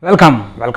Welcome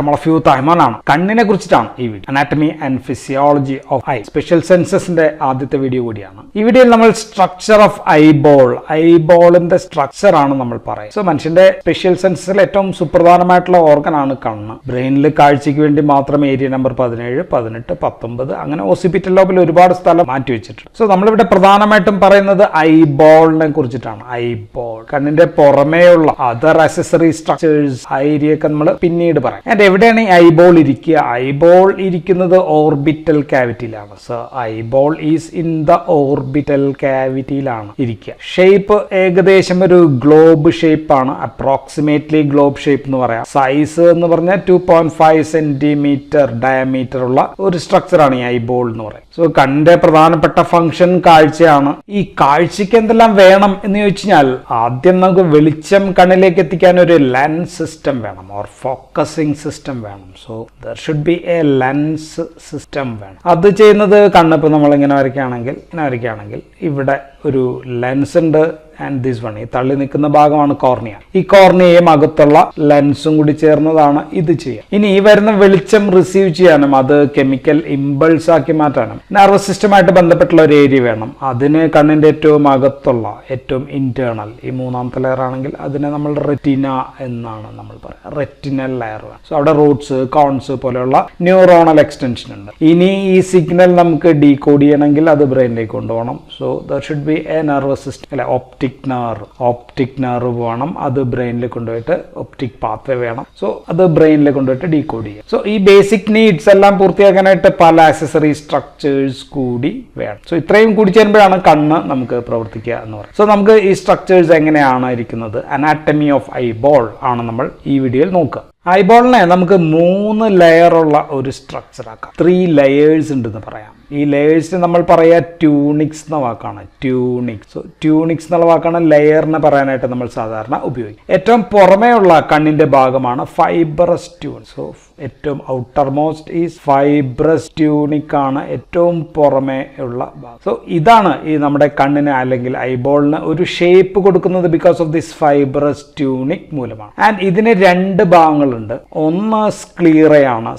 all of you. തഹ്മാനാണ്. കണ്ണിനെ കുറിച്ചിട്ടാണ് ഈ video. Anatomy and physiology of eye, special സെൻസസിന്റെ ആദ്യത്തെ വീഡിയോ കൂടിയാണ്. ഈ വീഡിയോയിൽ നമ്മൾ സ്ട്രക്ചർ ഓഫ് ഐബോളിന്റെ സ്ട്രക്ചർ ആണ് നമ്മൾ പറയുന്നത്. സോ മനുഷ്യന്റെ സ്പെഷ്യൽ സെൻസസിൽ ഏറ്റവും സുപ്രധാനമായിട്ടുള്ള ഓർഗൻ ആണ് കണ്ണ്. ബ്രെയിനിൽ കാഴ്ചയ്ക്ക് വേണ്ടി മാത്രം ഏരിയ നമ്പർ 17, 18, 19 അങ്ങനെ ഓസിപിറ്റൽ ലോബിൽ ഒരുപാട് സ്ഥലം മാറ്റി വെച്ചിട്ടുണ്ട്. സോ നമ്മളിവിടെ പ്രധാനമായിട്ടും പറയുന്നത് ഐബോളിനെ കുറിച്ചിട്ടാണ്. ഐബോൾ കണ്ണിന്റെ പുറമേയുള്ള അതർ അക്സസറി സ്ട്രക്ചേഴ്സ് ഏരിയയൊക്കെ നമ്മൾ പിന്നീട് പറയാം. ആൻഡ് എവിടെയാണ് ഈ ഐബോൾ ഇരിക്കുക? ഐബോൾ ഇരിക്കുന്നത് ഓർബിറ്റൽ ക്യാവിറ്റിയിലാണ്. So eyeball is in the orbital ക്യാവിറ്റിയിലാണ് ഇരിക്കുക. ഷേപ്പ് ഏകദേശം ഒരു ഗ്ലോബ് ഷേപ്പ് ആണ്. അപ്രോക്സിമേറ്റ്ലി ഗ്ലോബ് ഷേപ്പ് എന്ന് പറയാം. സൈസ് എന്ന് പറഞ്ഞാൽ 2.5 സെന്റിമീറ്റർ ഡയമീറ്റർ ഉള്ള ഒരു സ്ട്രക്ചറാണ് ഈ ഐബോൾ എന്ന് പറയുന്നത്. സോ കണ്ണിന്റെ പ്രധാനപ്പെട്ട ഫംഗ്ഷൻ കാഴ്ചയാണ്. ഈ കാഴ്ചയ്ക്ക് എന്തെല്ലാം വേണം എന്ന് ചോദിച്ചാൽ ആദ്യം നമുക്ക് വെളിച്ചം കണ്ണിലേക്ക് എത്തിക്കാൻ ഒരു ലെൻസ് സിസ്റ്റം വേണം, ഓർ ഫോക്കസിംഗ് സിസ്റ്റം വേണം. So there should be A lens system വേണം. അത് ചെയ്യുന്നത് കണ്ണിപ്പോൾ നമ്മൾ ഇങ്ങനെ വരയ്ക്കുകയാണെങ്കിൽ ഇവിടെ ഒരു ലെൻസ് ഉണ്ട്. ആൻഡ് ദിസ് വൺ, ഈ തള്ളി നിൽക്കുന്ന ഭാഗമാണ് കോർണിയ. ഈ കോർണിയയും അകത്തുള്ള ലെൻസും കൂടി ചേർന്നതാണ് ഇത് ചെയ്യുക. ഇനി ഈ വരുന്ന വെളിച്ചം റിസീവ് ചെയ്യാനും അത് കെമിക്കൽ ഇമ്പൾസ് ആക്കി മാറ്റാനും നെർവസ് സിസ്റ്റമായിട്ട് ബന്ധപ്പെട്ടുള്ള ഒരു ഏരിയ വേണം. അതിന് കണ്ണിന്റെ ഏറ്റവും അകത്തുള്ള ഏറ്റവും ഇന്റേണൽ, ഈ മൂന്നാമത്തെ ലെയർ ആണെങ്കിൽ അതിനെ നമ്മൾ റെറ്റിന എന്നാണ് നമ്മൾ പറയുക. റെറ്റിനൽ ലെയർ വേണം. സോ അവിടെ റൂട്ട്സ്, കോൺസ് പോലെയുള്ള ന്യൂറോണൽ എക്സ്റ്റൻഷൻ ഉണ്ട്. ഇനി ഈ സിഗ്നൽ നമുക്ക് ഡീകോഡ് ചെയ്യണമെങ്കിൽ അത് ബ്രെയിനിലേക്ക് കൊണ്ടുപോകണം. So there should be A nervous system, അല്ലെ ഒപ്റ്റിക് നെർവ് വേണം. അത് ബ്രെയിനിൽ കൊണ്ടുപോയിട്ട് ഒപ്റ്റിക് പാത്വേ വേണം. സോ അത് ബ്രെയിനിൽ കൊണ്ടുപോയിട്ട് ഡീകോഡ് ചെയ്യാം. സോ ഈ ബേസിക് നീഡ്സ് എല്ലാം പൂർത്തിയാക്കാനായിട്ട് പല ആക്സസറി സ്ട്രക്ചേഴ്സ് കൂടി വേണം. സോ ഇത്രയും കൂടി ചേരുമ്പോഴാണ് കണ്ണ് നമുക്ക് പ്രവർത്തിക്കുക എന്ന് പറയുന്നത്. സോ നമുക്ക് ഈ സ്ട്രക്ചേഴ്സ് എങ്ങനെയാണ് ഇരിക്കുന്നത്, അനാറ്റമി ഓഫ് ഐബോൾ ആണ് നമ്മൾ ഈ വീഡിയോയിൽ നോക്കുക. ഐബോളിനെ നമുക്ക് 3 ലെയറുള്ള ഒരു സ്ട്രക്ചർ ആക്കാം. 3 ലെയേഴ്സ് ഉണ്ടെന്ന് പറയാം. ഈ ലെയേഴ്സിന് നമ്മൾ പറയുക ട്യൂണിക്സ് എന്ന വാക്കാണ്. ട്യൂണിക്സ് എന്നുള്ള വാക്കാണ് ലെയറിനെ പറയാനായിട്ട് നമ്മൾ സാധാരണ ഉപയോഗിക്കും. ഏറ്റവും പുറമേയുള്ള കണ്ണിന്റെ ഭാഗമാണ് ഫൈബ്രസ് ട്യൂൺ. സോ ഏറ്റവും outer most is fibrous tunic ആണ് ഏറ്റവും പുറമേ ഉള്ള ഭാഗം. സോ ഇതാണ് ഈ നമ്മുടെ കണ്ണിന് അല്ലെങ്കിൽ ഐബോളിന് ഒരു ഷേപ്പ് കൊടുക്കുന്നത് because of this fibrous tunic മൂലമാണ്. ആൻഡ് ഇതിന് 2 ഭാഗങ്ങളുണ്ട്. ഒന്ന് സ്ക്ലീറയാണ്.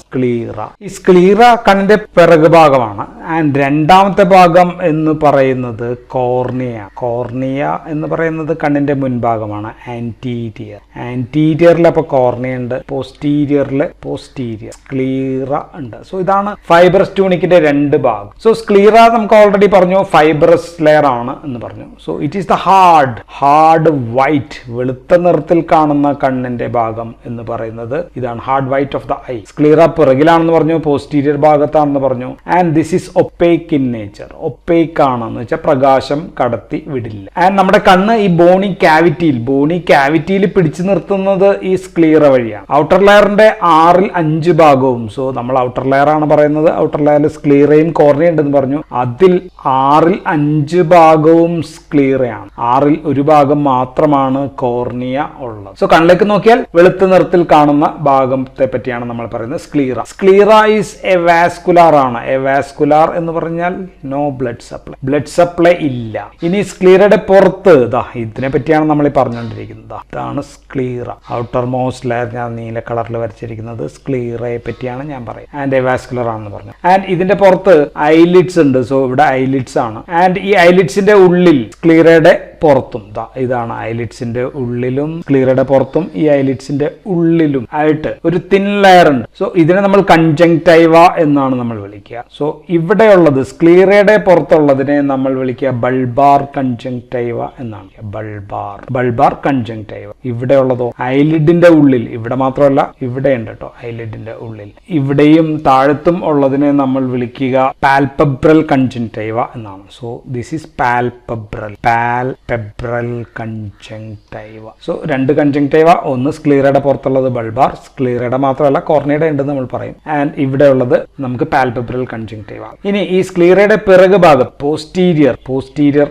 ഈ സ്ക്ലീറ കണ്ണിന്റെ പിറകു ഭാഗമാണ്. ആൻഡ് രണ്ടാമത്തെ ഭാഗം എന്ന് പറയുന്നത് കോർണിയ എന്ന് പറയുന്നത് കണ്ണിന്റെ മുൻഭാഗമാണ്. ആന്റീരിയറിൽ അപ്പൊ കോർണിയ ഉണ്ട്, പോസ്റ്റീരിയറിൽ സ്ക്ലീറ ഉണ്ട്. സോ ഇതാണ് ഫൈബ്രസ് ട്യൂണിക്കിന്റെ 2 ഭാഗം. സോ സ്ക്ലീറ നമുക്ക് ഓൾറെഡി പറഞ്ഞു ഫൈബ്രസ് ലെയർ ആണ് എന്ന് പറഞ്ഞു. So it is the hard white, വെളുത്ത നിറത്തിൽ കാണുന്ന കണ്ണിന്റെ ഭാഗം എന്ന് പറയുന്നത് ഇതാണ്, hard white of the eye. Sclera പിറകിലാണെന്ന് പറഞ്ഞു, പോസ്റ്റീരിയർ ഭാഗത്താണെന്ന് പറഞ്ഞു. And this is opaque in nature. Opaque ആണെന്ന് വെച്ചാൽ പ്രകാശം കടത്തി വിടില്ല. ആൻഡ് നമ്മുടെ കണ്ണ് ഈ ബോണി ക്യാവിറ്റിയിൽ പിടിച്ചു നിർത്തുന്നത് ഈ സ്ക്ലീറ വഴിയാണ്. ഔട്ടർ ലെയറിന്റെ 6ൽ 5 ഭാഗവും, സോ നമ്മൾ ഔട്ടർ ലെയർ ആണ് പറയുന്നത്. ഔട്ടർ ലെയറിൽ സ്ക്ലീറയും കോർണിയ ഉണ്ടെന്ന് പറഞ്ഞു. അതിൽ 6ൽ 5 ഭാഗവും സ്ക്ലീറയാണ്. 6ൽ 1 ഭാഗം മാത്രമാണ് കോർണിയ ഉള്ളത്. സോ കണ്ണിലേക്ക് നോക്കിയാൽ വെളുത്ത നിറത്തിൽ കാണുന്ന ഭാഗത്തെ പറ്റിയാണ് നമ്മൾ പറയുന്നത് സ്ക്ലീറ ഈസ് എ വാസ്കുലാർ ആണ്. എ വാസ്കുലാർ എന്ന് പറഞ്ഞാൽ നോ ബ്ലഡ് സപ്ലൈ ഇല്ല. ഇനി സ്ക്ലീറയുടെ പുറത്ത് ഇതിനെ പറ്റിയാണ് നമ്മൾ പറഞ്ഞുകൊണ്ടിരിക്കുന്നത്. ഇതാണ് സ്ക്ലീറ. ഔട്ടർ മോസ്റ്റ് ലെയർ ഞാൻ നീല കളറിൽ വരച്ചിരിക്കുന്നത് സ്ക്ലീറയെ പറ്റിയാണ് ഞാൻ പറയുന്നത്. ആൻഡ് എ വാസ്കുലർ ആണെന്ന് പറഞ്ഞു. ആൻഡ് ഇതിന്റെ പുറത്ത് ഐലിഡ്സ് ഉണ്ട്. സോ ഇവിടെ ഐലിഡ്സ് ആണ്. ആൻഡ് ഈ ഐലിഡ്സിന്റെ ഉള്ളിൽ സ്ക്ലീറയുടെ പുറത്തും ഇതാണ് ഐലിഡ്സിന്റെ ഉള്ളിലും സ്ക്ലീറയുടെ പുറത്തും ഈ ഐലിഡ്സിന്റെ ഉള്ളിലും ആയിട്ട് ഒരു തിൻ ലെയർ ഉണ്ട്. സോ ഇതിനെ നമ്മൾ കൺജങ്ക്ടൈവ എന്നാണ് നമ്മൾ വിളിക്കുക. സോ ഇവിടെയുള്ളത് സ്ക്ലീറയുടെ പുറത്തുള്ളതിനെ നമ്മൾ വിളിക്കുക ബൾബാർ കൺജങ്ക്ടൈവ എന്നാണ്. Bulbar conjunctiva. ഇവിടെയുള്ളതോ ഐലിഡിന്റെ ഉള്ളിൽ, ഇവിടെ മാത്രമല്ല ഇവിടെ ഉണ്ട് കേട്ടോ, ഐലിഡിന്റെ ഉള്ളിൽ ഇവിടെയും താഴത്തും ഉള്ളതിനെ നമ്മൾ വിളിക്കുക പാൽപെബ്രൽ കൺജങ്ക്ടൈവ എന്നാണ്. So this is palpebral conjunctiva. So 2 conjunctiva, ഒന്ന് സ്ക്ലീറയുടെ പുറത്തുള്ളത് ബൾബാർ, സ്ക്ലീറയുടെ മാത്രമല്ല കോർണിയയുടെ ഉണ്ടെന്ന് നമ്മൾ പറയും. ആൻഡ് ഇവിടെ ഉള്ളത് നമുക്ക് പാൽപെബ്രൽ കൺജങ്ക്ടൈവ. ഇനി ഈ സ്ക്ലീറയുടെ പിറകു ഭാഗത്ത് പോസ്റ്റീരിയർ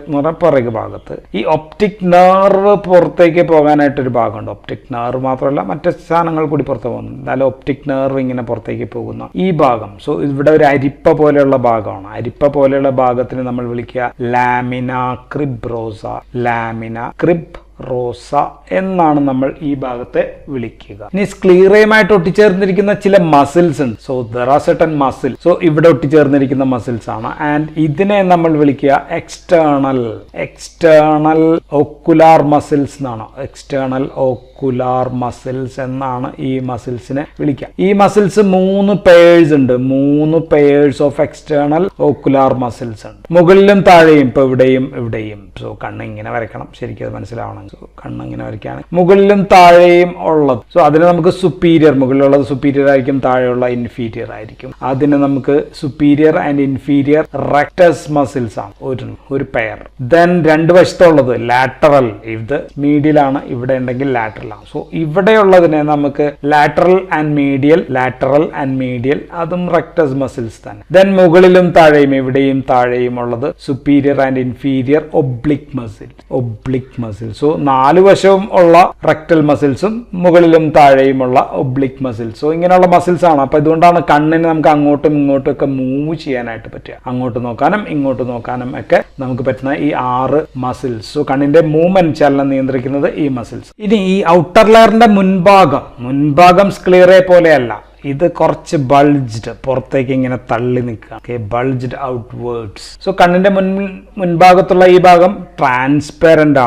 എന്ന് പറഞ്ഞാൽ പിറകു ഭാഗത്ത് ഈ ഒപ്റ്റിക് നെർവ് പുറത്തേക്ക് പോകാനായിട്ടൊരു ഭാഗമുണ്ട്. ഒപ്റ്റിക് നെർവ് മാത്രമല്ല മറ്റ് സാധനങ്ങൾ കൂടി പുറത്ത് പോകുന്നു. എന്നാലും ഒപ്റ്റിക് നെർവ് ഇങ്ങനെ പുറത്തേക്ക് പോകുന്ന ഈ ഭാഗം. സോ ഇവിടെ ഒരു അരിപ്പ പോലെയുള്ള ഭാഗമാണ്. അരിപ്പ പോലെയുള്ള ഭാഗത്തിന് നമ്മൾ വിളിക്കുക ലാമിന ക്രിബ്രോസ. റോസ എന്നാണ് നമ്മൾ ഈ ഭാഗത്തെ വിളിക്കുക. ഇനി സ്ക്ലീറയുമായിട്ട് ഒട്ടിച്ചേർന്നിരിക്കുന്ന ചില മസിൽസ് ഉണ്ട്. So there are certain muscle. So ഇവിടെ ഒട്ടിച്ചേർന്നിരിക്കുന്ന മസിൽസ് ആണ്. ആൻഡ് ഇതിനെ നമ്മൾ വിളിക്കുക എക്സ്റ്റേണൽ ഓക്കുലാർ മസിൽസ് എന്നാണ്. എക്സ്റ്റേണൽ ഓക്കുലാർ മസിൽസ് എന്നാണ് ഈ മസിൽസിനെ വിളിക്കുക. ഈ മസിൽസ് 3 പേഴ്സ് ഉണ്ട്. 3 purse of external ocular muscles ഉണ്ട്. മുകളിലും താഴെയും. ഇപ്പൊ ഇവിടെയും. സോ കണ്ണ് ഇങ്ങനെ വരയ്ക്കണം, ശരിക്കും അത് മനസ്സിലാവണം. സോ കണ്ണ് ഇങ്ങനെ വരയ്ക്കുകയാണ്. മുകളിലും താഴെയും ഉള്ളത്. സോ അതിന് നമുക്ക് സുപ്പീരിയർ, മുകളിലുള്ളത് സുപ്പീരിയർ ആയിരിക്കും, താഴെയുള്ള ഇൻഫീരിയർ ആയിരിക്കും. അതിന് നമുക്ക് superior and inferior rectus muscles ആണ് ഒരു പെയർ. Then 2 വശത്തുള്ളത് lateral. ഇത് മീഡിയലാണ്, ഇവിടെ ഉണ്ടെങ്കിൽ ലാറ്ററൽ ആണ്. സോ ഇവിടെയുള്ളതിനെ നമുക്ക് ലാറ്ററൽ ആൻഡ് മീഡിയൽ, അതും റെക്ടസ് മസിൽസ് തന്നെ. ദെൻ മുകളിലും താഴെയും, ഇവിടെയും താഴെയും ഉള്ളത് superior and inferior oblique muscle. So 4 വശവും ഉള്ള റെക്ടൽ മസിൽസും മുകളിലും താഴെയുമുള്ള ഒബ്ലിക് മസിൽസ്. സോ ഇങ്ങനെയുള്ള മസിൽസ് ആണ്. അപ്പൊ ഇതുകൊണ്ടാണ് കണ്ണിന് നമുക്ക് അങ്ങോട്ടും ഇങ്ങോട്ടും ഒക്കെ മൂവ് ചെയ്യാനായിട്ട് പറ്റുക. അങ്ങോട്ട് നോക്കാനും ഇങ്ങോട്ട് നോക്കാനും ഒക്കെ നമുക്ക് പറ്റുന്ന ഈ 6 മസിൽസ്. സോ കണ്ണിന്റെ മൂവ്മെന്റ്, ചലനം നിയന്ത്രിക്കുന്നത് ഈ മസിൽസ്. ഇനി ഈ ഔട്ടർ ലെയറിന്റെ മുൻഭാഗം സ്ക്ലീറയെ പോലെയല്ല. ഇത് കുറച്ച് ബൾജ്ഡ്, പുറത്തേക്ക് ഇങ്ങനെ തള്ളി നിൽക്കുക. Bulged outwards. സോ കണ്ണിന്റെ മുൻഭാഗത്തുള്ള ഈ ഭാഗം ട്രാൻസ്പാരന്റ്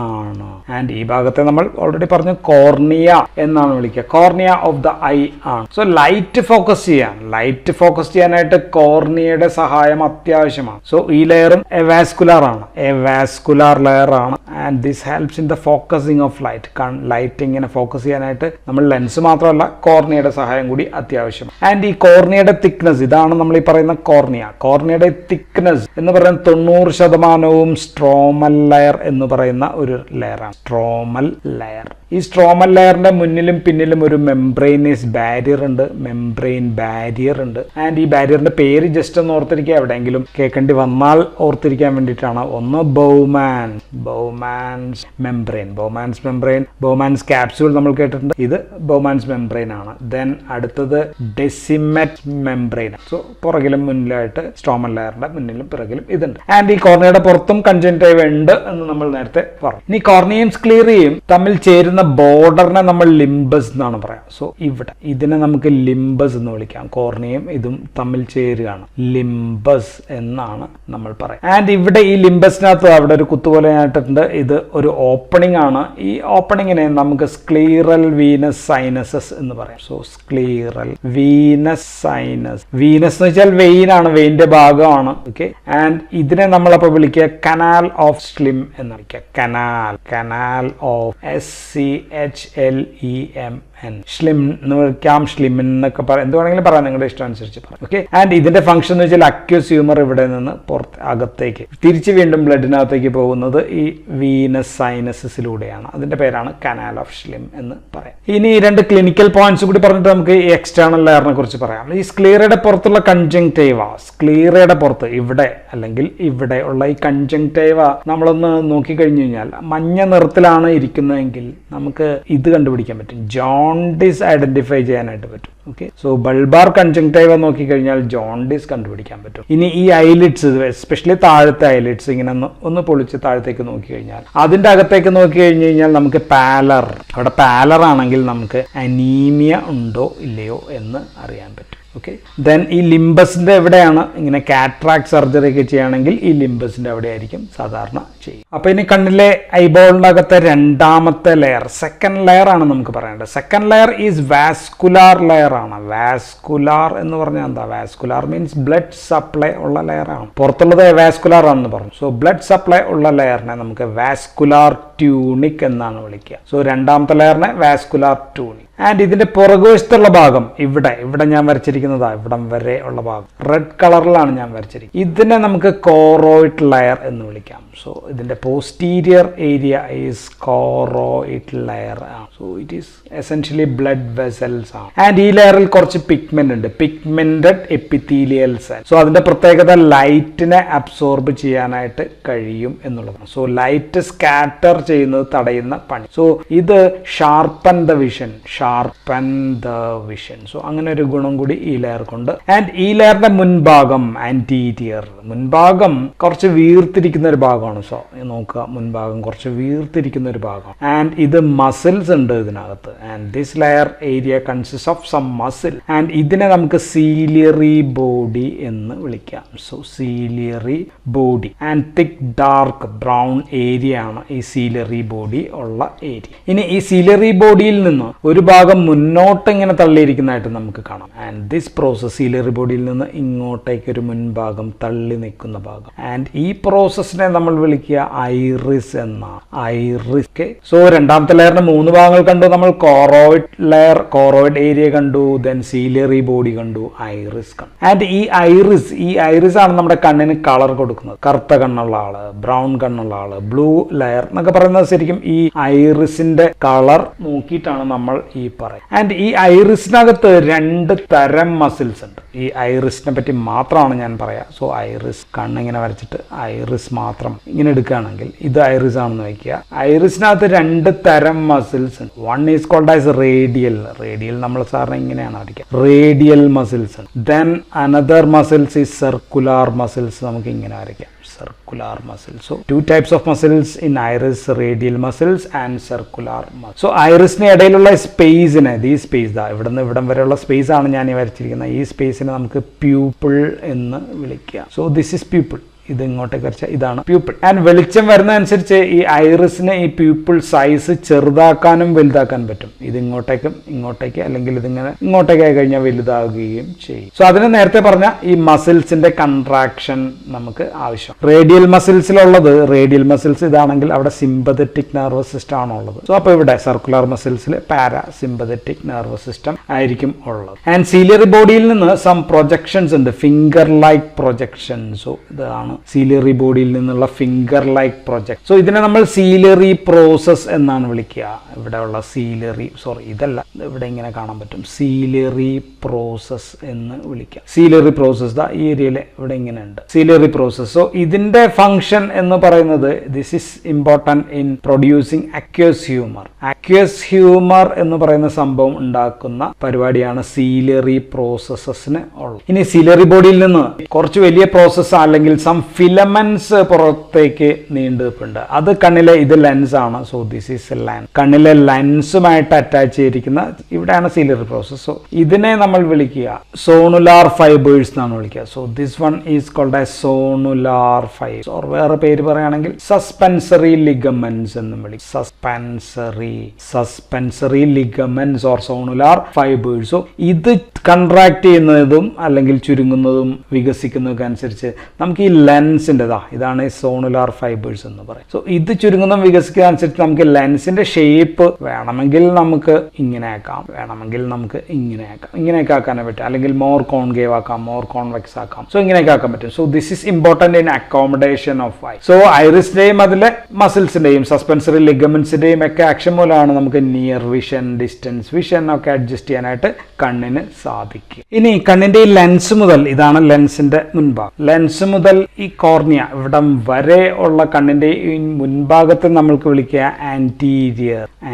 ആണ്. ആൻഡ് ഈ ഭാഗത്തെ നമ്മൾ ഓൾറെഡി പറഞ്ഞു കോർണിയ എന്നാണ് വിളിക്കുക. കോർണിയ ഓഫ് ദ ഐ ആണ്. സോ ലൈറ്റ് ഫോക്കസ് ചെയ്യാനായിട്ട് കോർണിയയുടെ സഹായം അത്യാവശ്യമാണ്. സോ ഈ ലെയറും വാസ്കുലാർ ലെയർ ആണ്. And this helps in the focusing of light ഇങ്ങനെ ഫോക്കസ് ചെയ്യാനായിട്ട് നമ്മൾ ലെൻസ് മാത്രമല്ല കോർണിയയുടെ സഹായം കൂടി അത്യാവശ്യം. ആൻഡ് ഈ കോർണിയയുടെ തിക്നെസ്, ഇതാണ് നമ്മൾ ഈ പറയുന്ന കോർണിയയുടെ തിക്നെസ് എന്ന് പറയുന്നത് 90% സ്ട്രോമൽ ലെയർ എന്ന് പറയുന്ന ഒരു ലെയറാണ്. ഈ സ്ട്രോമൽ ലെയറിന്റെ മുന്നിലും പിന്നിലും ഒരു മെംബ്രെയിൻ ബാരിയർ ഉണ്ട്. ആൻഡ് ഈ ബാരിയറിന്റെ പേര് ജസ്റ്റ് ഒന്ന് ഓർത്തിരിക്കുക, എവിടെയെങ്കിലും കേൾക്കേണ്ടി വന്നാൽ ഓർത്തിരിക്കാൻ വേണ്ടിയിട്ടാണ്. ഒന്ന് ബൗമാൻസ് മെംബ്രെയിൻ, ബൗമാൻസ് ക്യാപ്സ്യൂൾ നമ്മൾ കേട്ടിട്ടുണ്ട്. ഇത് ബൗമാൻസ് മെംബ്രെയിൻ ആണ്. ദെൻ അടുത്തത് ഡെസിമെറ്റ് മെംബ്രെയിൻ. സോ പുറകിലും മുന്നിലായിട്ട് സ്ട്രോമൽ ലെയറിന്റെ മുന്നിലും പിറകിലും ഇതുണ്ട്. ആൻഡ് ഈ കോർണിയയുടെ പുറത്തും കൺജങ്ക്റ്റൈവ ഉണ്ട് എന്ന് നമ്മൾ നേരത്തെ പറഞ്ഞു. ഇനി കോർണിയയും സ്ക്ലീറയും തമ്മിൽ ചേരുന്ന ബോർഡറിനെ നമ്മൾ ലിംബസ് എന്നാണ് പറയാം. സോ ഇതിനെ നമുക്ക് ലിംബസ് എന്ന് വിളിക്കാം. കോർണിയയും ഇതും തമ്മിൽ ചേരുകയാണ്, ലിംബസ് എന്നാണ് നമ്മൾ പറയാം. ആൻഡ് ഇവിടെ ഈ ലിംബസിനകത്ത് അവിടെ ഒരു കുത്തുപോലെ ആയിട്ടുണ്ട്. ഇത് ഒരു ഓപ്പണിംഗ് ആണ്. ഈ ഓപ്പണിങ്ങിനെ നമുക്ക് സ്ക്ലീറൽ വീനസ് സൈനസസ് എന്ന് പറയാം. So scleral venous sinus. Venous എന്ന് വെച്ചാൽ വെയിൻ ആണ്, വെയിന്റെ ഭാഗമാണ്. ഓക്കെ. ആൻഡ് ഇതിനെ നമ്മളപ്പോൾ വിളിക്കുക കനാൽ ഓഫ് സ്ലിം എന്ന് വിളിക്കുക. Canal of SCHLEM. സ്ലിം എന്ന് വിളിക്കാം, സ്ലിം എന്നൊക്കെ പറയാം, എന്ത് വേണമെങ്കിലും പറയാം, നിങ്ങളുടെ ഇഷ്ടം അനുസരിച്ച് പറയാം. ഓക്കെ. ആൻഡ് ഇതിന്റെ ഫംഗ്ഷൻ എന്ന് വെച്ചാൽ അക്യൂസ് ഹ്യൂമർ ഇവിടെ നിന്ന് അകത്തേക്ക് തിരിച്ച് വീണ്ടും ബ്ലഡിനകത്തേക്ക് പോകുന്നത് ഈ വീനസ് സൈനസിലൂടെയാണ്. അതിന്റെ പേരാണ് കനാൽ ഓഫ് സ്ലിം എന്ന് പറയാം. ഇനി 2 ക്ലിനിക്കൽ പോയിന്റ്സ് കൂടി പറഞ്ഞിട്ട് നമുക്ക് ഈ എക്സ്റ്റേണൽ ലെയറിനെ കുറിച്ച് പറയാം. ഈ സ്ക്ലീറയുടെ പുറത്തുള്ള കൺജങ്ക്റ്റൈവ, സ്ക്ലീറയുടെ പുറത്ത് ഇവിടെ അല്ലെങ്കിൽ ഇവിടെ ഉള്ള ഈ കൺജങ്ക്റ്റൈവ നമ്മളൊന്ന് നോക്കിക്കഴിഞ്ഞു കഴിഞ്ഞാൽ മഞ്ഞ നിറത്തിലാണ് ഇരിക്കുന്നതെങ്കിൽ നമുക്ക് ഇത് കണ്ടുപിടിക്കാൻ പറ്റും. ജോണ്ടിസ് ഐഡന്റിഫൈ ചെയ്യാനായിട്ട് പറ്റും. ഓക്കെ. സോ ബൾബാർ കൺജങ്ക്റ്റൈവ നോക്കിക്കഴിഞ്ഞാൽ ജോണ്ടിസ് കണ്ടുപിടിക്കാൻ പറ്റും. ഇനി ഈ ഐലിഡ്സ്, എസ്പെഷ്യലി താഴത്തെ ഐലിഡ്സ് ഇങ്ങനെ ഒന്ന് പൊളിച്ച് താഴത്തേക്ക് നോക്കിക്കഴിഞ്ഞാൽ അതിന്റെ അകത്തേക്ക് നോക്കി കഴിഞ്ഞു കഴിഞ്ഞാൽ നമുക്ക് അവിടെ പാലർ ആണെങ്കിൽ നമുക്ക് അനീമിയ ഉണ്ടോ ഇല്ലയോ എന്ന് അറിയാൻ പറ്റും. ഓക്കെ. ദെൻ ഈ ലിംബസിന്റെ എവിടെയാണ് ഇങ്ങനെ കാറ്ററാക്ട് സർജറി ഒക്കെ ചെയ്യുകയാണെങ്കിൽ ഈ ലിംബസിന്റെ അവിടെ ആയിരിക്കും സാധാരണ ചെയ്യും. അപ്പൊ ഇനി കണ്ണിലെ ഐബോളിന്റെ അകത്തെ 2ാമത്തെ ലെയർ, സെക്കൻഡ് ലെയർ ആണ് നമുക്ക് പറയേണ്ടത്. Second layer is vascular layer ആണ്. വാസ്കുലാർ എന്ന് പറഞ്ഞാൽ എന്താ? വാസ്കുലാർ മീൻസ് ബ്ലഡ് സപ്ലൈ ഉള്ള ലെയർ ആണ്. പുറത്തുള്ളത് വാസ്കുലാർ ആണെന്ന് പറഞ്ഞു. സോ ബ്ലഡ് സപ്ലൈ ഉള്ള ലെയറിനെ നമുക്ക് വാസ്കുലാർ ട്യൂണിക് എന്നാണ് വിളിക്കുക. സോ 2ാമത്തെ ലെയറിനെ വാസ്കുലാർ ട്യൂണിക്. ആൻഡ് ഇതിന്റെ പുറകുവശത്തുള്ള ഭാഗം ഇവിടെ ഞാൻ വരച്ചിരിക്കുന്നതാ, ഇവിടം വരെ ഉള്ള ഭാഗം റെഡ് കളറിലാണ് ഞാൻ വരച്ചിരിക്കുന്നത്. ഇതിനെ നമുക്ക് കോറോയിഡ് ലെയർ എന്ന് വിളിക്കാം. സോ ഇതിന്റെ posterior area is choroid layer. So it is essentially blood vessels ആണ്. ആൻഡ് ഈ ലെയറിൽ കുറച്ച് പിഗ്മെന്റ് ഉണ്ട്, പിഗ്മെന്റഡ് എപ്പിത്തീലിയൽ സെൽ. സോ അതിന്റെ പ്രത്യേകത ലൈറ്റിനെ അബ്സോർബ് ചെയ്യാനായിട്ട് കഴിയും എന്നുള്ളതാണ്. സോ ലൈറ്റ് സ്കാറ്റർ ചെയ്യുന്നത് തടയുന്ന പണി. സോ ഇത് sharpen the vision, sharpen the vision. So അങ്ങനെ ഒരു ഗുണം കൂടി ഈ ലെയർക്കുണ്ട്. ആൻഡ് ഈ ലെയറിന്റെ മുൻഭാഗം ആന്റീരിയർ, മുൻഭാഗം കുറച്ച് വീർത്തിരിക്കുന്ന ഒരു ഭാഗമാണ്. സോ നോക്കുക, മുൻഭാഗം കുറച്ച് വീർത്തിരിക്കുന്ന ഒരു ഭാഗം. ആൻഡ് ഇത് മസിൽസ് ഉണ്ട് ഇതിനകത്ത്. And this layer area consist of some muscle. And ഇതിനെ നമുക്ക് സീലിയറി ബോഡി എന്ന് വിളിക്കാം. So ciliary body and thick dark brown area ആണ് ഈ സീലിയറി ബോഡി ഉള്ള ഏരിയ. ഇനി ഈ സീലിയറി ബോഡിയിൽ നിന്ന് ഒരു ഭാഗം മുന്നോട്ട് ഇങ്ങനെ തള്ളിയിരിക്കുന്നതായിട്ട് നമുക്ക് കാണാം. ആൻഡ് ദിസ് പ്രോസസ്, സീലിയറി ബോഡിയിൽ നിന്ന് ഇങ്ങോട്ടേക്ക് ഒരു മുൻഭാഗം തള്ളി നിൽക്കുന്ന ഭാഗം. ആൻഡ് ഈ പ്രോസസ്സിനെ നമ്മൾ വിളിക്കുക ഐറിസ് എന്നാണ്. ഐറിസ്. സോ രണ്ടാമത്തെ ലെയറിന് 3 ഭാഗങ്ങൾ കണ്ടു നമ്മൾ. കോറോയിഡ് ലെയർ, കോറോയിഡ് ഏരിയ കണ്ടു, ദെൻ സീലിയറി ബോഡി കണ്ടു, ഐറിസ് കണ്ടു. ആൻഡ് ഈ ഐറിസ് ആണ് നമ്മുടെ കണ്ണിന് കളർ കൊടുക്കുന്നത്. കറുത്ത കണ്ണുള്ള ആള്, ബ്രൗൺ കണ്ണുള്ള ആള്, ബ്ലൂ ലെയർ എന്നൊക്കെ പറയുന്നത് ശരിക്കും ഈ ഐറിസിന്റെ കളർ നോക്കിയിട്ടാണ് നമ്മൾ ഈ പറയുന്നത്. ആൻഡ് ഈ ഐറിസിനകത്ത് 2 തരം മസിൽസ് ഉണ്ട്. ഈ ഐറിസിനെ പറ്റി മാത്രമാണ് ഞാൻ പറയാം. സോ ഐറിസ്, കണ്ണിങ്ങനെ വരച്ചിട്ട് ഐറിസ് മാത്രം ഇങ്ങനെ എടുക്കുകയാണെങ്കിൽ ഇത് ഐറിസ് ആണെന്ന് വയ്ക്കുക. ഐറിസിനകത്ത് 2 തരം മസിൽസ് ഉണ്ട്. One is called as radial. നമ്മൾ സാറിന് ഇങ്ങനെയാണ് വരയ്ക്കുക, റേഡിയൽ മസിൽസ് ഉണ്ട്. Then another muscles is circular muscles. നമുക്ക് ഇങ്ങനെ വരയ്ക്കാം, circular muscles. So 2 types of muscles in iris, radial muscles and circular muscles. So irisന് ഇടയിലുള്ള സ്പേസിനെ, ഈ സ്പേസ് ദാ ഇവിടുന്ന് ഇവിടം വരെയുള്ള സ്പേസ് ആണ് ഞാൻ ഈ വരച്ചിരിക്കുന്നത്. ഈ സ്പേസിനെ നമുക്ക് പ്യൂപ്പിൾ എന്ന് വിളിക്കുക. So this is pupil. ഇത് ഇങ്ങോട്ടേക്ക് വരച്ചാൽ ഇതാണ് പ്യൂപ്പിൾ. ആൻഡ് വെളിച്ചം വരുന്ന അനുസരിച്ച് ഈ ഐറിസിന് ഈ പ്യൂപ്പിൾ സൈസ് ചെറുതാക്കാനും വലുതാക്കാനും പറ്റും. ഇത് ഇങ്ങോട്ടേക്ക് അല്ലെങ്കിൽ ഇതിങ്ങനെ ഇങ്ങോട്ടേക്ക് ആയി കഴിഞ്ഞാൽ വലുതാകുകയും ചെയ്യും. സോ അതിന് നേരത്തെ പറഞ്ഞ ഈ മസിൽസിന്റെ കൺട്രാക്ഷൻ നമുക്ക് ആവശ്യം. റേഡിയൽ മസിൽസ് ഇതാണെങ്കിൽ അവിടെ സിമ്പതറ്റിക് നെർവസ് സിസ്റ്റം ആണ് ഉള്ളത്. സോ അപ്പോൾ ഇവിടെ സർക്കുലർ മസിൽസിൽ പാരാ സിമ്പതറ്റിക് നെർവസ് സിസ്റ്റം ആയിരിക്കും ഉള്ളത്. ആൻഡ് സീലിയറി ബോഡിയിൽ നിന്ന് സം പ്രൊജക്ഷൻസ് ഉണ്ട്, ഫിംഗർ ലൈക്ക് പ്രൊജക്ഷൻ. സോ ഇതാണ് സീലിയറി ബോഡിയിൽ നിന്നുള്ള ഫിംഗർ ലൈക്ക് പ്രൊജക്ട്. സോ ഇതിനെ നമ്മൾ സീലിയറി പ്രോസസ് എന്നാണ് വിളിക്കുക. ഇവിടെ ഉള്ള ഇതല്ല, ഇവിടെ ഇങ്ങനെ കാണാൻ പറ്റും, സീലിയറി പ്രോസസ് എന്ന് വിളിക്കാം. സീലിയറി പ്രോസസ് ദാ ഈ ഏരിയയിൽ ഇവിടെ ഇങ്ങനെ ഉണ്ട്, സീലിയറി പ്രോസസ്. സോ ഇതിന്റെ ഫംഗ്ഷൻ എന്ന് പറയുന്നത് this is important in producing aqueous humour. Aqueous humour എന്ന് പറയുന്ന സംഭവം ഉണ്ടാക്കുന്ന പരിപാടിയാണ് സീലിയറി പ്രോസസ്സസിന് ഉള്ളത്. ഇനി സീലിയറി ബോഡിയിൽ നിന്ന് കുറച്ച് വലിയ പ്രോസസ് അല്ലെങ്കിൽ സം ഫിലമെന്റ്സ് പുറത്തേക്ക് നീണ്ടുനിൽപ്പുണ്ട്. അത് കണ്ണിലെ, ഇത് ലെൻസ് ആണ്. So this is A lens. കണ്ണിലെ ലെൻസുമായിട്ട് അറ്റാച്ച് ചെയ്തിരിക്കുന്ന ഇവിടെയാണ് സീലിയറി പ്രോസസ്. സോ ഇതിനെ നമ്മൾ വിളിക്കുക സോണുലാർ ഫൈബേഴ്സ് എന്നാണ് വിളിക്കുക. So this one is called as zonular fibres. Or വേറെ പേര് പറയുകയാണെങ്കിൽ സസ്പെൻസറി ലിഗമെന്റ്സ് എന്നും വിളിക്കും. Suspensory ligaments or zonular fibres. So ഇത് കൺട്രാക്ട് ചെയ്യുന്നതും അല്ലെങ്കിൽ ചുരുങ്ങുന്നതും വികസിക്കുന്നതൊക്കെ അനുസരിച്ച് നമുക്ക് ഈ ലെൻസിൻ്റെ ഇതാണ് ഈ സോണുലാർ ഫൈബേഴ്സ് എന്ന് പറയും. സോ ഇത് ചുരുങ്ങുന്നതും വികസിക്കുന്ന അനുസരിച്ച് നമുക്ക് ലെൻസിന്റെ ഷേപ്പ് വേണമെങ്കിൽ നമുക്ക് ഇങ്ങനെ ആക്കാം, വേണമെങ്കിൽ നമുക്ക് ഇങ്ങനെയൊക്കെ ആക്കാനേ പറ്റും. അല്ലെങ്കിൽ മോർ കോൺകേവ് ആക്കാം, മോർ കോൺവെക്സ് ആക്കാം. സോ ഇങ്ങനെയൊക്കെ ആക്കാൻ പറ്റും. So this is important in accommodation of eye. So ഐറിസിന്റെയും അതിലെ മസിൽസിന്റെയും സസ്പെൻസറി ലിഗമെന്റ്സിന്റെയും ഒക്കെ ആക്ഷൻ മൂലമാണ് നമുക്ക് നിയർ വിഷൻ, ഡിസ്റ്റൻസ് വിഷൻ ഒക്കെ അഡ്ജസ്റ്റ് ചെയ്യാനായിട്ട് കണ്ണിന് സാധിക്കും. ഇനി കണ്ണിന്റെ ഈ ലെൻസ് മുതൽ, ഇതാണ് ലെൻസിന്റെ മുൻഭാഗം, ലെൻസ് മുതൽ ഈ കോർണിയ ഇവിടം വരെ ഉള്ള കണ്ണിന്റെ ഈ മുൻഭാഗത്ത് നമ്മൾക്ക് വിളിക്കുക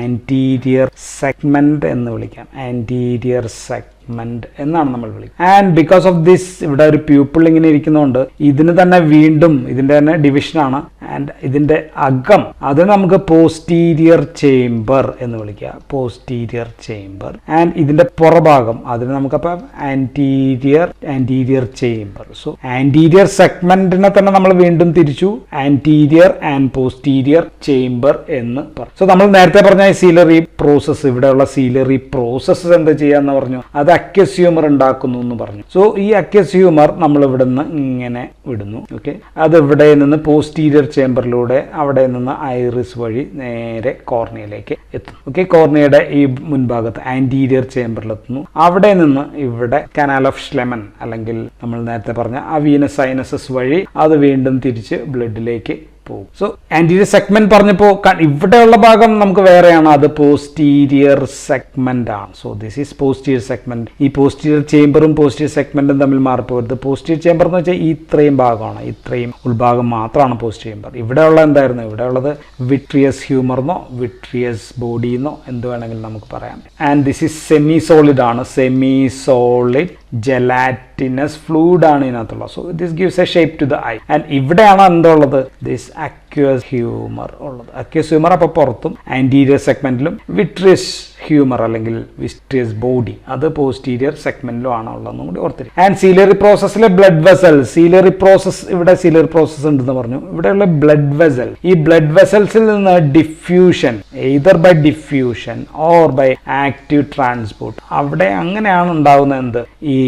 ആന്റീരിയർ സെഗ്മെന്റ് എന്ന് വിളിക്കാം. ആന്റീരിയർ സെഗ്മെന്റ് എന്നാണ് നമ്മൾ വിളിക്കുന്നത്. ആൻഡ് ബിക്കോസ് ഓഫ് ദിസ് ഇവിടെ ഒരു പ്യൂപ്പിൾ ഇങ്ങനെ ഇരിക്കുന്നതുകൊണ്ട് ഇതിന് തന്നെ വീണ്ടും ഇതിന്റെ തന്നെ ഡിവിഷനാണ്. ആൻഡ് ഇതിന്റെ അകം അത് നമുക്ക് പോസ്റ്റീരിയർ ചേംബർ എന്ന് വിളിക്കുക, പോസ്റ്റീരിയർ ചേംബർ. ആൻഡ് ഇതിന്റെ പുറഭാഗം അതിന് നമുക്കപ്പോൾ ആന്റീരിയർ ചേംബർ. സോ ആന്റീരിയർ സെഗ്മെന്റിനെ തന്നെ നമ്മൾ വീണ്ടും തിരിച്ചു ആന്റീരിയർ ആൻഡ് പോസ്റ്റീരിയർ ചേംബർ എന്ന് പറഞ്ഞു. സോ നമ്മൾ നേരത്തെ പറഞ്ഞ സീലറി പ്രോസസ്, ഇവിടെയുള്ള സീലറി പ്രോസസ് എന്ത് ചെയ്യാന്ന് പറഞ്ഞു, അത് അക്വസ് ഹ്യൂമർ ഉണ്ടാക്കുന്നു എന്ന് പറഞ്ഞു. സോ ഈ അക്വസ് ഹ്യൂമർ നമ്മൾ ഇവിടെ നിന്ന് ഇങ്ങനെ വിടുന്നു. ഓക്കെ, അത് ഇവിടെ നിന്ന് പോസ്റ്റീരിയർ ചേംബറിലൂടെ അവിടെ നിന്ന് ഐറിസ് വഴി നേരെ കോർണിയയിലേക്ക് എത്തുന്നു. ഓക്കെ, കോർണിയയുടെ ഈ മുൻഭാഗത്ത് ആന്റീരിയർ ചേംബറിലെത്തുന്നു. അവിടെ നിന്ന് ഇവിടെ കനാൽ ഓഫ് ഷ്ലെമൻ അല്ലെങ്കിൽ നമ്മൾ നേരത്തെ പറഞ്ഞ ആ വീനസ് സൈനസസ് വഴി അത് വീണ്ടും തിരിച്ച് ബ്ലഡിലേക്ക് പോകും. സോ ആന്റീരിയർ സെഗ്മെന്റ് പറഞ്ഞപ്പോൾ ഇവിടെയുള്ള ഭാഗം നമുക്ക് വേറെയാണ്, അത് പോസ്റ്റീരിയർ സെഗ്മെന്റ് ആണ്. So this is posterior segment. ഈ പോസ്റ്റീരിയർ ചേംബറും പോസ്റ്റീരിയർ സെഗ്മെന്റും തമ്മിൽ മാറിപ്പോകരുത്. പോസ്റ്റീരിയർ ചേംബർ എന്ന് വെച്ചാൽ ഇത്രയും ഭാഗമാണ്, ഇത്രയും ഉൾഭാഗം മാത്രമാണ് പോസ്റ്റീരിയർ ചേംബർ. ഇവിടെയുള്ള എന്തായിരുന്നു? ഇവിടെയുള്ളത് വിട്രിയസ് ഹ്യൂമർന്നോ വിട്രിയസ് ബോഡിന്നോ എന്ത് വേണമെങ്കിലും നമുക്ക് പറയാം. And this is semi solid ആണ്, സെമി സോളിഡ് ജെലാറ്റിനസ് ഫ്ലൂയിഡ് ആണ് ഇതിനകത്തുള്ളത്. So this gives a shape to the eye. And ഇവിടെയാണ് എന്തുള്ളത്? ദിസ് അക്വസ് ഹ്യൂമർ ഉള്ളത്. അക്വസ് ഹ്യൂമർ അപ്പോൾ പുറത്തും ആന്റീരിയർ സെഗ്മെന്റിലും, വിട്രിയസ് ഹ്യൂമർ അല്ലെങ്കിൽ വിട്രിയസ് ബോഡി അത് പോസ്റ്റീരിയർ സെഗ്മെന്റിലും ആണ് ഉള്ളതെന്നും കൂടി ഓർത്തിരിക്കും. ആൻഡ് സീലറി പ്രോസസ്സിലെ ബ്ലഡ് വെസൽ, സീലറി പ്രോസസ്, ഇവിടെ സീലറി പ്രോസസ് ഉണ്ടെന്ന് പറഞ്ഞു. ഇവിടെയുള്ള ബ്ലഡ് വെസൽ, ഈ ബ്ലഡ് വെസൽസിൽ നിന്ന് diffusion, either by diffusion or by active transport, അവിടെ അങ്ങനെയാണ് ഉണ്ടാകുന്നത് എന്ത്? ഈ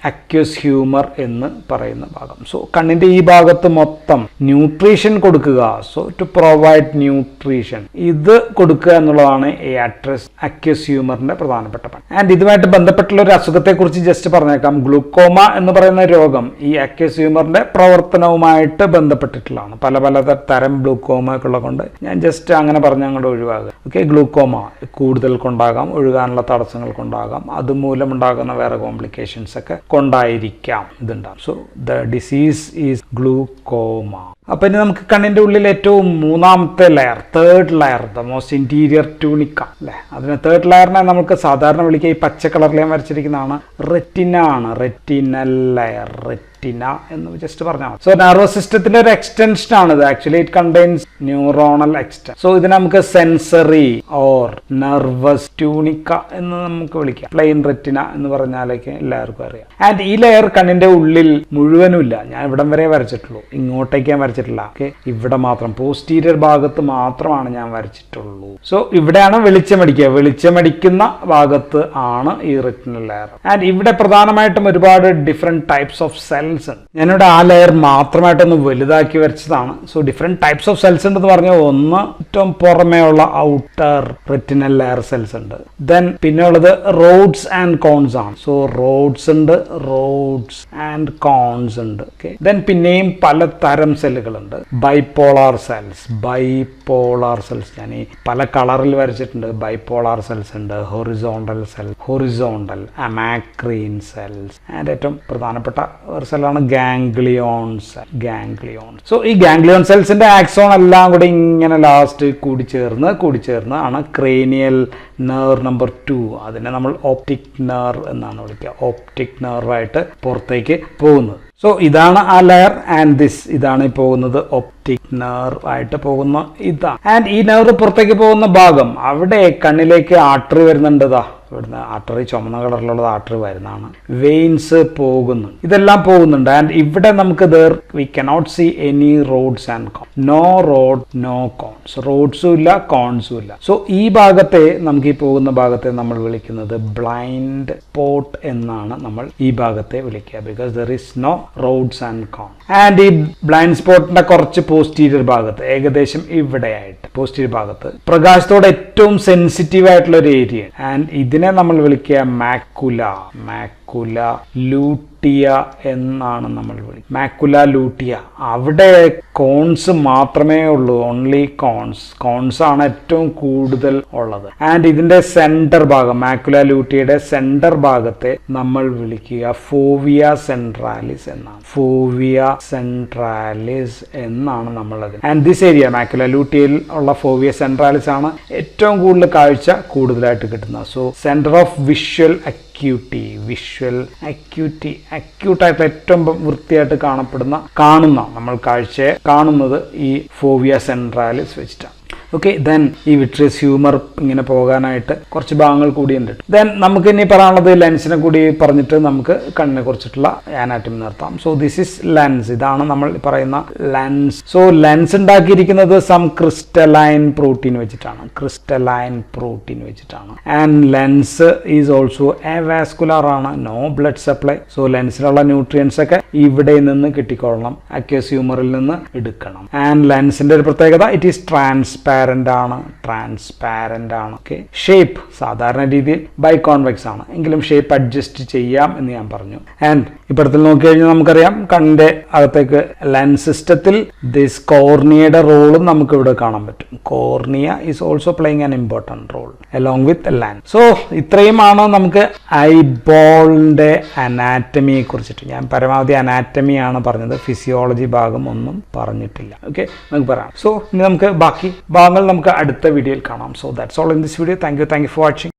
അക്വസ് ഹ്യൂമർ എന്ന് പറയുന്ന ഭാഗം. സോ കണ്ണിന്റെ ഈ ഭാഗത്ത് മൊത്തം ന്യൂട്രീഷൻ കൊടുക്കുക. സോ ടു പ്രൊവൈഡ് ന്യൂട്രീഷൻ, ഇത് കൊടുക്കുക എന്നുള്ളതാണ് ഈ അക്വസ് ഹ്യൂമറിന്റെ പ്രധാനപ്പെട്ട പണി. ആൻഡ് ഇതുമായിട്ട് ബന്ധപ്പെട്ടുള്ള ഒരു അസുഖത്തെ കുറിച്ച് ജസ്റ്റ് പറഞ്ഞേക്കാം. ഗ്ലൂക്കോമ എന്ന് പറയുന്ന രോഗം ഈ അക്വസ് ഹ്യൂമറിന്റെ പ്രവർത്തനവുമായിട്ട് ബന്ധപ്പെട്ടിട്ടുള്ളതാണ്. പല തരം ഗ്ലൂക്കോമ ഒക്കെ ഉള്ളത് കൊണ്ട് ഞാൻ ജസ്റ്റ് അങ്ങനെ പറഞ്ഞ് അങ്ങോട്ട് ഒഴിവാകുക. ഓക്കെ, ഗ്ലൂക്കോമ കൂടുതൽ കൊണ്ടാകാം, ഒഴുകാനുള്ള തടസ്സങ്ങൾ കൊണ്ടാകാം, അതുമൂലം ഉണ്ടാകുന്ന വേറെ കോംപ്ലിക്കേഷൻസ് ഒക്കെ കൊണ്ടായിരിക്കാം ഇതുണ്ടാകും. So the disease is glaucoma. അപ്പൊ ഇനി നമുക്ക് കണ്ണിന്റെ ഉള്ളിൽ ഏറ്റവും മൂന്നാമത്തെ layer, third layer, the most interior tunica അല്ലെ, അതിന് തേർഡ് ലെയറിനെ നമുക്ക് സാധാരണ വിളിക്കുക, ഈ പച്ച കളറിൽ ഞാൻ വരച്ചിരിക്കുന്നതാണ് റെറ്റിന ആണ്. റെറ്റിനൽ ലെയർ, റെറ്റിന എന്ന് ജസ്റ്റ് പറഞ്ഞാൽ മതി. സോ നെർവസ് സിസ്റ്റത്തിന്റെ ഒരു എക്സ്റ്റൻഷൻ ആണ് ഇത്. Actually it contains neuronal extension. So ഇത് നമുക്ക് സെൻസറി ഓർ നെർവസ് ട്യൂണിക്ക എന്ന് നമുക്ക് വിളിക്കാം. പ്ലെയിൻ റെറ്റിന എന്ന് പറഞ്ഞാലേക്ക് എല്ലാവർക്കും അറിയാം. ആൻഡ് ഈ ലെയർ കണ്ണിന്റെ ഉള്ളിൽ മുഴുവനും ഇല്ല, ഞാൻ ഇവിടം വരെ വരച്ചിട്ടുള്ളൂ, ഇങ്ങോട്ടേക്ക് ഞാൻ വരച്ചിട്ടില്ല. ഓക്കെ, ഇവിടെ മാത്രം പോസ്റ്റീരിയർ ഭാഗത്ത് മാത്രമാണ് ഞാൻ വരച്ചിട്ടുള്ളൂ. സോ ഇവിടെയാണ് വെളിച്ചമടിക്കുക, വെളിച്ചമടിക്കുന്ന ഭാഗത്ത് ആണ് ഈ റെറ്റിനൽ ലെയർ. ആൻഡ് ഇവിടെ പ്രധാനമായിട്ടും ഒരുപാട് ഡിഫറെന്റ് ടൈപ്സ് ഓഫ് സെൽസ് ഉണ്ട്. ഞാനിവിടെ ആ ലെയർ മാത്രമായിട്ടൊന്ന് വലുതാക്കി വരച്ചതാണ്. So different types of cells ഉണ്ടെന്ന് പറഞ്ഞാൽ ഒന്ന് ഏറ്റവും പുറമേ ഉള്ള ഔട്ടർ റെറ്റിനൽ ലെയർ സെൽസ് ഉണ്ട്. ദെൻ പിന്നെ ഉള്ളത് റോഡ്സ് ആൻഡ് കോൺസ് ആണ്. സോ റോഡ്സ് ഉണ്ട്, റോഡ്സ് ആൻഡ് കോൺസ് ഉണ്ട്. ഓക്കെ, ദെൻ പിന്നെയും പലതരം സെല്ലുകളുണ്ട്. ബൈപോളാർ സെൽസ്, ബൈപോളാർ സെൽസ് ഞാൻ ഈ പല കളറിൽ വരച്ചിട്ടുണ്ട്. ബൈപോളാർ സെൽസ് ഉണ്ട്, horizontal cell, horizontal amacrine cells, and ഏറ്റവും പ്രധാനപ്പെട്ട ഒരു സെല്ലാണ് ഗാംഗ്ലിയോൺ സെൽ, ഗാംഗ്ലിയോൺ. സോ ഈ ഗാംഗ്ലിയോൺ സെൽസിന്റെ ആക്സോൺ എല്ലാം കൂടി ഇങ്ങനെ ലാസ്റ്റ് കൂടിച്ചേർന്ന് ആണ് ക്രേനിയൽ നെർവ് നമ്പർ 2. അതിനെ നമ്മൾ ഓപ്റ്റിക് നെർവ് എന്നാണ് വിളിക്കുക. ഓപ്റ്റിക് നെർവായിട്ട് പുറത്തേക്ക് പോകുന്നത്. സോ ഇതാണ് ആ ലെയർ. ആൻഡ് ദിസ്, ഇതാണ് ഈ പോകുന്നത് ഒപ്റ്റിക് നെർവ് ആയിട്ട് പോകുന്ന ഇതാണ്. ആൻഡ് ഈ നെർവ് പുറത്തേക്ക് പോകുന്ന ഭാഗം, അവിടെ കണ്ണിലേക്ക് ആർട്ടറി വരുന്നുണ്ട്. ഇവിടുന്ന് ആർട്ടറി, ചുമന്ന കളറിലുള്ളത് ആർട്ടറി വരുന്നതാണ്. വെയിൻസ് പോകുന്നുണ്ട്, ഇതെല്ലാം പോകുന്നുണ്ട്. ആൻഡ് ഇവിടെ നമുക്ക് we cannot see any rods and cone. No rod, no cones. റോഡ്സും ഇല്ല, കോൺസും ഇല്ല. സോ ഈ ഭാഗത്തെ, നമുക്ക് ഈ പോകുന്ന ഭാഗത്തെ നമ്മൾ വിളിക്കുന്നത് ബ്ലൈൻഡ് സ്പോട്ട് എന്നാണ് നമ്മൾ ഈ ഭാഗത്തെ വിളിക്കുക. Because there is no rods and cone. And ഈ ബ്ലൈൻഡ് സ്പോട്ടിന്റെ കുറച്ച് പോസ്റ്റീരിയർ ഭാഗത്ത്, ഏകദേശം ഇവിടെയായിട്ട് പോസ്റ്റീരിയർ ഭാഗത്ത് പ്രകാശത്തോട് ഏറ്റവും സെൻസിറ്റീവ് ആയിട്ടുള്ള ഒരു ഏരിയ. ആൻഡ് ഇതിനെ നമ്മൾ വിളിക്കുക മാക്കുല, മാക്കുല ലൂട്ടിയ എന്നാണ് നമ്മൾ വിളിക്കുക. Macula lutea. അവിടെ കോൺസ് മാത്രമേ ഉള്ളൂ, ഓൺലി കോൺസ്. കോൺസ് ആണ് ഏറ്റവും കൂടുതൽ ഉള്ളത്. ആൻഡ് ഇതിന്റെ സെന്റർ ഭാഗം, മാക്കുല ലൂട്ടിയയുടെ സെന്റർ ഭാഗത്തെ നമ്മൾ വിളിക്കുക ഫോവിയ സെൻട്രാലിസ് എന്നാണ്. ഫോവിയ സെൻട്രാലിസ് എന്നാണ് നമ്മളത്. ആൻഡ് ദിസ് ഏരിയ, മാക്കുല ലൂട്ടിയയിൽ ഉള്ള ഫോവിയ സെൻട്രാലിസ് ആണ് ഏറ്റവും കൂടുതൽ കാഴ്ച കൂടുതലായിട്ട് കിട്ടുന്നത്. So centre of visual acuity, visual acuity, അക്യൂട്ടായിട്ട് ഏറ്റവും വൃത്തിയായിട്ട് കാണുന്ന നമ്മൾ കാഴ്ചയെ കാണുന്നത് ഈ ഫോവിയ സെൻട്രാലിസ് വെച്ചിട്ടാണ്. ഓക്കെ, ദെൻ ഈ വിട്രിയസ് ഹ്യൂമർ ഇങ്ങനെ പോകാനായിട്ട് കുറച്ച് ഭാഗങ്ങൾ കൂടിയുണ്ട്. ദെൻ നമുക്ക് ഇനി പറയാനുള്ളത് ലെൻസിനെ കൂടി പറഞ്ഞിട്ട് നമുക്ക് കണ്ണിനെ കുറിച്ചിട്ടുള്ള ആനാറ്റമി നിർത്താം. സോ ദിസ് ഇസ് ലെൻസ്, ഇതാണ് നമ്മൾ പറയുന്ന ലെൻസ്. സോ ലെൻസ് ഉണ്ടാക്കിയിരിക്കുന്നത് സം ക്രിസ്റ്റലൈൻ പ്രോട്ടീൻ വെച്ചിട്ടാണ്, ക്രിസ്റ്റലൈൻ പ്രോട്ടീൻ വെച്ചിട്ടാണ്. And lens is also vascular ആണ്, നോ ബ്ലഡ് സപ്ലൈ. സോ ലെൻസിലുള്ള ന്യൂട്രിയൻസ് ഒക്കെ ഇവിടെ നിന്ന് കിട്ടിക്കൊള്ളണം, അക്വസ് ഹ്യൂമറിൽ നിന്ന് എടുക്കണം. ആൻഡ് ലെൻസിന്റെ ഒരു പ്രത്യേകത, ഇറ്റ് ഈസ് ട്രാൻസ്പാരന്റ് ട്രാൻസ്പാരൻ്റ് ആണ്, ട്രാൻസ്പാരൻ്റ് ആണ്. ഓക്കെ, ഷേപ്പ് സാധാരണ രീതിയിൽ ബൈകോൺവെക്സ് ആണ്, എങ്കിലും ഷേപ്പ് അഡ്ജസ്റ്റ് ചെയ്യാം എന്ന് ഞാൻ പറഞ്ഞു. ആൻഡ് ഇപ്പഴത്തിൽ നോക്കിക്കഴിഞ്ഞാൽ നമുക്കറിയാം കണ്ണിന്റെ അകത്തേക്ക് ലെൻസ് സിസ്റ്റത്തിൽ ദിസ് കോർണിയയുടെ റോളും നമുക്ക് ഇവിടെ കാണാൻ പറ്റും. Cornea is also playing an important role along with lens. So ഇത്രയുമാണ് നമുക്ക് ഐബോളിന്റെ അനാറ്റമിയെ കുറിച്ചിട്ട്. ഞാൻ പരമാവധി അനാറ്റമിയാണ് പറഞ്ഞത്, ഫിസിയോളജി ഭാഗം ഒന്നും പറഞ്ഞിട്ടില്ല. ഓക്കെ, നമുക്ക് പറയാം. സോ ഇനി നമുക്ക് ബാക്കി ഭാഗങ്ങൾ നമുക്ക് അടുത്ത വീഡിയോയിൽ കാണാം. So that's all in this video. Thank you for watching.